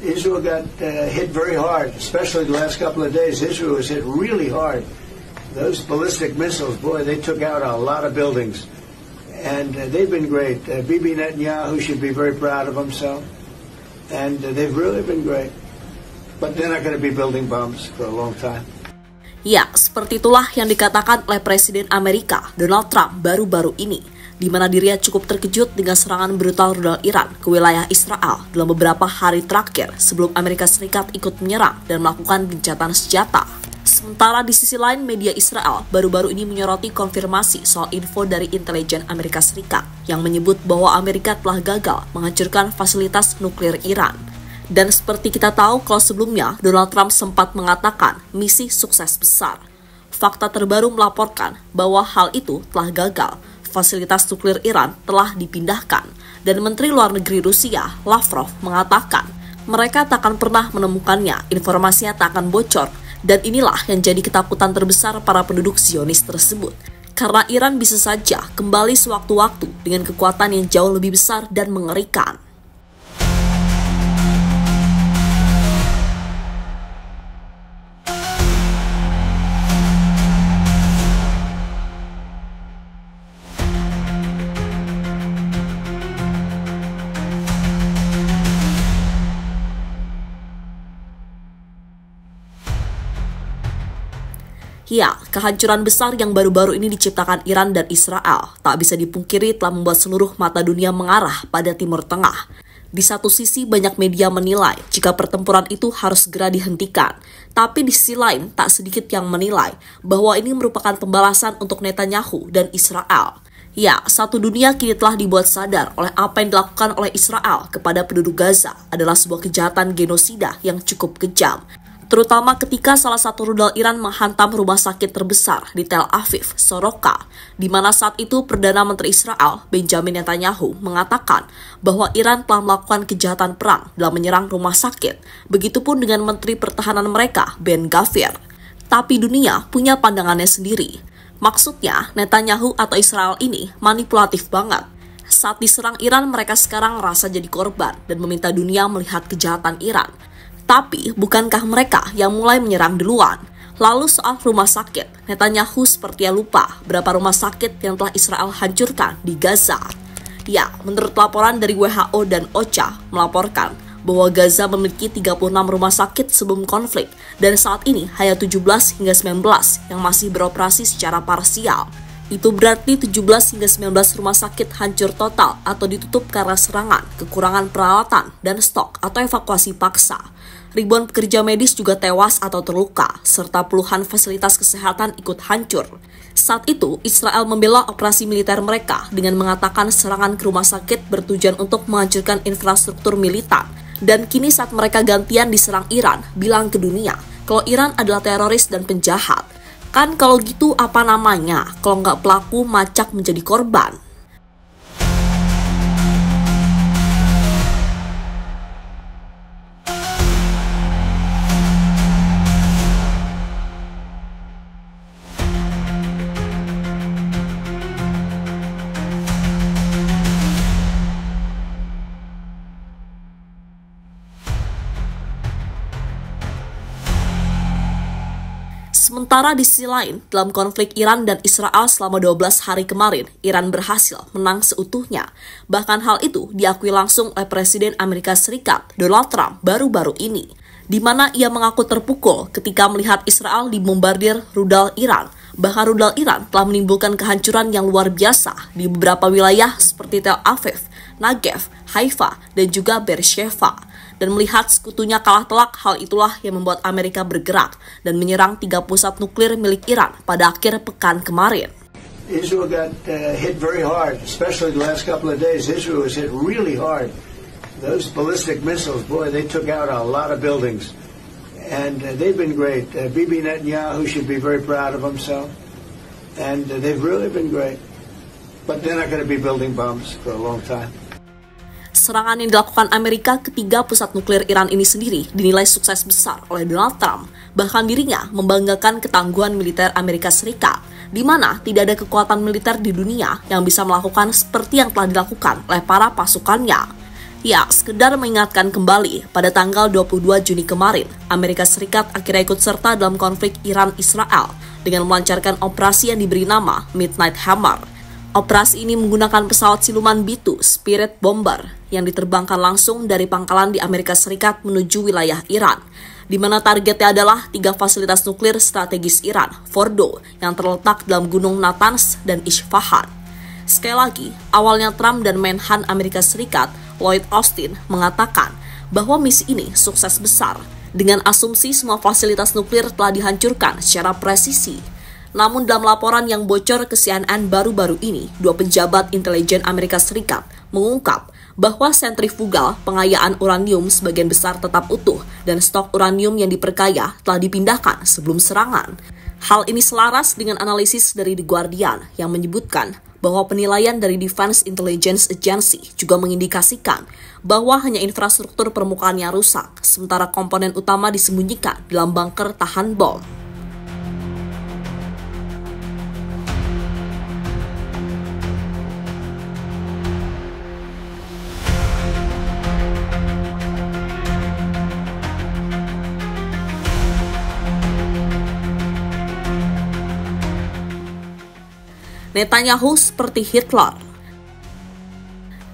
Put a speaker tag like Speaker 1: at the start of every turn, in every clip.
Speaker 1: Israel got hit very hard, especially the last couple of days. Israel was hit really hard. Those ballistic missiles, boy, they took out a lot of buildings. And they've been great. Bibi Netanyahu should be very proud of himself. And they've really been great. But they're not going to be building bombs for a long time.
Speaker 2: Ya, seperti itulah yang dikatakan oleh Presiden Amerika, Donald Trump, baru-baru ini, di mana dirinya cukup terkejut dengan serangan brutal rudal Iran ke wilayah Israel dalam beberapa hari terakhir sebelum Amerika Serikat ikut menyerang dan melakukan gencatan senjata. Sementara di sisi lain, media Israel baru-baru ini menyoroti konfirmasi soal info dari intelijen Amerika Serikat yang menyebut bahwa Amerika telah gagal menghancurkan fasilitas nuklir Iran. Dan seperti kita tahu, kalau sebelumnya Donald Trump sempat mengatakan misi sukses besar. Fakta terbaru melaporkan bahwa hal itu telah gagal. Fasilitas nuklir Iran telah dipindahkan, dan Menteri Luar Negeri Rusia, Lavrov, mengatakan mereka tak akan pernah menemukannya, informasinya tak akan bocor, dan inilah yang jadi ketakutan terbesar para penduduk Zionis tersebut. Karena Iran bisa saja kembali sewaktu-waktu dengan kekuatan yang jauh lebih besar dan mengerikan. Ya, kehancuran besar yang baru-baru ini diciptakan Iran dan Israel tak bisa dipungkiri telah membuat seluruh mata dunia mengarah pada Timur Tengah. Di satu sisi banyak media menilai jika pertempuran itu harus segera dihentikan, tapi di sisi lain tak sedikit yang menilai bahwa ini merupakan pembalasan untuk Netanyahu dan Israel. Ya, satu dunia kini telah dibuat sadar oleh apa yang dilakukan oleh Israel kepada penduduk Gaza adalah sebuah kejahatan genosida yang cukup kejam. Terutama ketika salah satu rudal Iran menghantam rumah sakit terbesar di Tel Aviv, Soroka, di mana saat itu Perdana Menteri Israel, Benjamin Netanyahu, mengatakan bahwa Iran telah melakukan kejahatan perang dalam menyerang rumah sakit. Begitupun dengan Menteri Pertahanan mereka, Ben Gvir. Tapi dunia punya pandangannya sendiri. Maksudnya, Netanyahu atau Israel ini manipulatif banget. Saat diserang Iran, mereka sekarang merasa jadi korban dan meminta dunia melihat kejahatan Iran. Tapi, bukankah mereka yang mulai menyerang duluan? Lalu soal rumah sakit, Netanyahu sepertinya lupa berapa rumah sakit yang telah Israel hancurkan di Gaza. Ya, menurut laporan dari WHO dan OCHA melaporkan bahwa Gaza memiliki 36 rumah sakit sebelum konflik, dan saat ini hanya 17 hingga 19 yang masih beroperasi secara parsial. Itu berarti 17 hingga 19 rumah sakit hancur total atau ditutup karena serangan, kekurangan peralatan, dan stok atau evakuasi paksa. Ribuan pekerja medis juga tewas atau terluka, serta puluhan fasilitas kesehatan ikut hancur. Saat itu, Israel membela operasi militer mereka dengan mengatakan serangan ke rumah sakit bertujuan untuk menghancurkan infrastruktur militer. Dan kini saat mereka gantian diserang Iran, bilang ke dunia kalau Iran adalah teroris dan penjahat. Kan kalau gitu apa namanya, kalau nggak pelaku macak menjadi korban. Sementara di sisi lain, dalam konflik Iran dan Israel selama 12 hari kemarin, Iran berhasil menang seutuhnya. Bahkan hal itu diakui langsung oleh Presiden Amerika Serikat, Donald Trump, baru-baru ini, di mana ia mengaku terpukul ketika melihat Israel dibombardir rudal Iran. Bahkan rudal Iran telah menimbulkan kehancuran yang luar biasa di beberapa wilayah seperti Tel Aviv, Negev, Haifa, dan juga Beersheba. Dan melihat sekutunya kalah telak, hal itulah yang membuat Amerika bergerak dan menyerang 3 pusat nuklir milik Iran pada akhir pekan kemarin.
Speaker 1: Israel got hit very hard, especially the last couple of days. Israel was hit really hard. Those ballistic missiles, boy, they took out a lot of buildings. And they've been great. Bibi Netanyahu should be very proud of himself. And they've really been great. But they're not going to be building bombs for a long time.
Speaker 2: Serangan yang dilakukan Amerika ke 3 pusat nuklir Iran ini sendiri dinilai sukses besar oleh Donald Trump. Bahkan dirinya membanggakan ketangguhan militer Amerika Serikat, di mana tidak ada kekuatan militer di dunia yang bisa melakukan seperti yang telah dilakukan oleh para pasukannya. Ya, sekedar mengingatkan kembali, pada tanggal 22 Juni kemarin, Amerika Serikat akhirnya ikut serta dalam konflik Iran-Israel dengan melancarkan operasi yang diberi nama Midnight Hammer. Operasi ini menggunakan pesawat siluman B-2 Spirit Bomber yang diterbangkan langsung dari pangkalan di Amerika Serikat menuju wilayah Iran, di mana targetnya adalah 3 fasilitas nuklir strategis Iran, Fordo, yang terletak dalam Gunung Natanz dan Isfahan. Sekali lagi, awalnya Trump dan Menhan Amerika Serikat, Lloyd Austin, mengatakan bahwa misi ini sukses besar dengan asumsi semua fasilitas nuklir telah dihancurkan secara presisi. Namun dalam laporan yang bocor ke CNN baru-baru ini, 2 pejabat intelijen Amerika Serikat mengungkap bahwa sentrifugal pengayaan uranium sebagian besar tetap utuh dan stok uranium yang diperkaya telah dipindahkan sebelum serangan. Hal ini selaras dengan analisis dari The Guardian yang menyebutkan bahwa penilaian dari Defense Intelligence Agency juga mengindikasikan bahwa hanya infrastruktur permukaan yang rusak, sementara komponen utama disembunyikan dalam bunker tahan bom. Netanyahu seperti Hitler.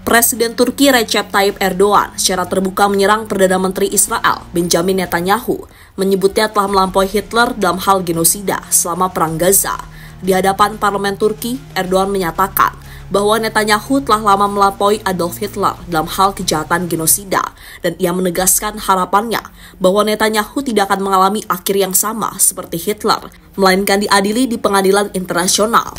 Speaker 2: Presiden Turki Recep Tayyip Erdogan secara terbuka menyerang Perdana Menteri Israel Benjamin Netanyahu, menyebutnya telah melampaui Hitler dalam hal genosida selama Perang Gaza. Di hadapan parlemen Turki, Erdogan menyatakan bahwa Netanyahu telah lama melampaui Adolf Hitler dalam hal kejahatan genosida, dan ia menegaskan harapannya bahwa Netanyahu tidak akan mengalami akhir yang sama seperti Hitler, melainkan diadili di pengadilan internasional.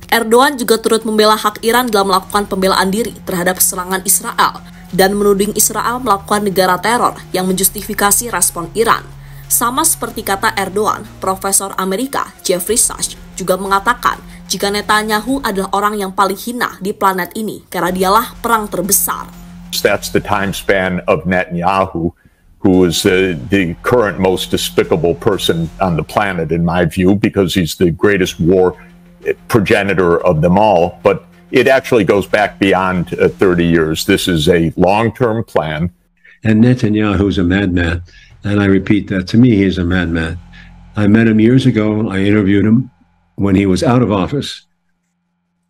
Speaker 2: Erdogan juga turut membela hak Iran dalam melakukan pembelaan diri terhadap serangan Israel dan menuding Israel melakukan negara teror yang menjustifikasi respon Iran. Sama seperti kata Erdogan, Profesor Amerika Jeffrey Sachs juga mengatakan jika Netanyahu adalah orang yang paling hina di planet ini karena dialah perang terbesar.
Speaker 3: That's the time span of Netanyahu, who is the current most despicable person on the planet in my view, because he's the greatest war progenitor of them all, but it actually goes back beyond 30 years. This is a long-term plan.
Speaker 4: And Netanyahu's a madman, and I repeat that. To me, he's a madman. I met him years ago. I interviewed him when he was out of office,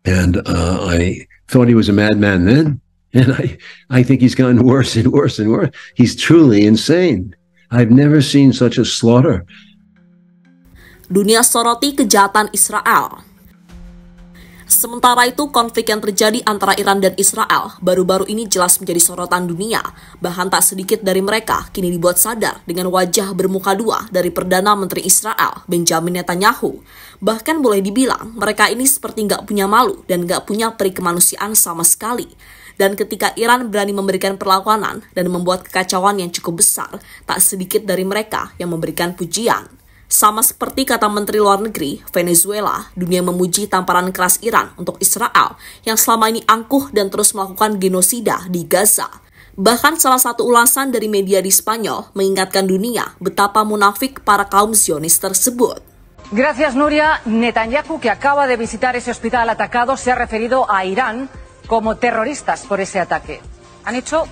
Speaker 4: and I thought he was a madman then, and I think he's gotten worse and worse and worse. He's truly insane. I've never seen such a slaughter.
Speaker 2: Dunia soroti kejahatan Israel. Sementara itu, konflik yang terjadi antara Iran dan Israel baru-baru ini jelas menjadi sorotan dunia. Bahkan tak sedikit dari mereka kini dibuat sadar dengan wajah bermuka dua dari Perdana Menteri Israel, Benjamin Netanyahu. Bahkan boleh dibilang mereka ini seperti nggak punya malu dan nggak punya peri kemanusiaan sama sekali. Dan ketika Iran berani memberikan perlawanan dan membuat kekacauan yang cukup besar, tak sedikit dari mereka yang memberikan pujian. Sama seperti kata Menteri Luar Negeri Venezuela, dunia memuji tamparan keras Iran untuk Israel yang selama ini angkuh dan terus melakukan genosida di Gaza. Bahkan salah satu ulasan dari media di Spanyol mengingatkan dunia betapa munafik para kaum Zionis tersebut.
Speaker 5: Gracias, Nuria. Netanyahu, que acaba de visitar ese hospital atacado, se ha referido a Irán como terroristas por ese ataque. Han hecho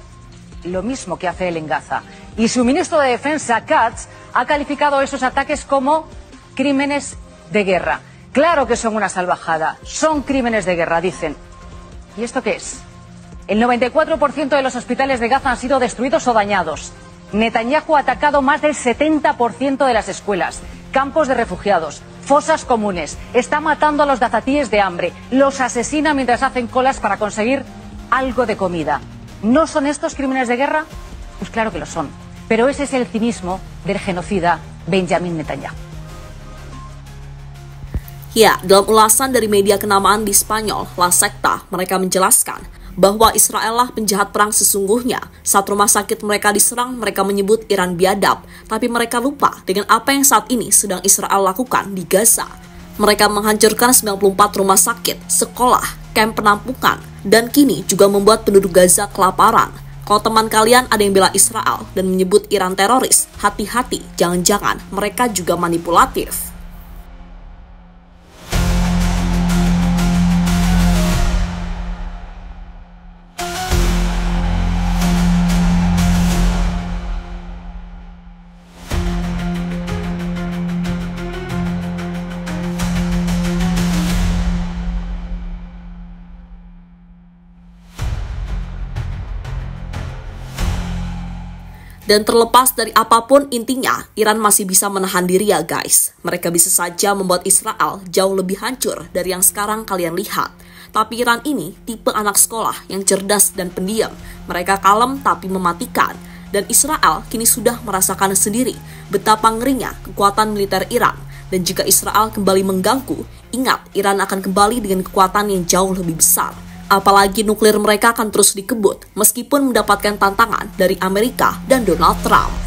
Speaker 5: lo mismo que hace él en Gaza. Y su ministro de Defensa, Katz, ha calificado esos ataques como crímenes de guerra. Claro que son una salvajada, son crímenes de guerra, dicen. ¿Y esto qué es? El 94% de los hospitales de Gaza han sido destruidos o dañados. Netanyahu ha atacado más del 70% de las escuelas, campos de refugiados, fosas comunes. Está matando a los gazatíes de hambre. Los asesina mientras hacen colas para conseguir algo de comida. ¿No son estos crímenes de guerra? Pues claro que lo son. Pero ese es el cinismo del genocida Benjamin Netanyahu.
Speaker 2: Ya, dalam ulasan dari media kenamaan di Spanyol, La Sexta, mereka menjelaskan bahwa Israel lah penjahat perang sesungguhnya. Saat rumah sakit mereka diserang, mereka menyebut Iran biadab, tapi mereka lupa dengan apa yang saat ini sedang Israel lakukan di Gaza. Mereka menghancurkan 94 rumah sakit, sekolah, kamp penampungan, dan kini juga membuat penduduk Gaza kelaparan. Kalau teman kalian ada yang bela Israel dan menyebut Iran teroris, hati-hati, jangan-jangan mereka juga manipulatif. Dan terlepas dari apapun intinya, Iran masih bisa menahan diri ya guys. Mereka bisa saja membuat Israel jauh lebih hancur dari yang sekarang kalian lihat. Tapi Iran ini tipe anak sekolah yang cerdas dan pendiam. Mereka kalem tapi mematikan. Dan Israel kini sudah merasakan sendiri betapa ngerinya kekuatan militer Iran. Dan jika Israel kembali mengganggu, ingat Iran akan kembali dengan kekuatan yang jauh lebih besar. Apalagi nuklir mereka akan terus dikebut meskipun mendapatkan tantangan dari Amerika dan Donald Trump.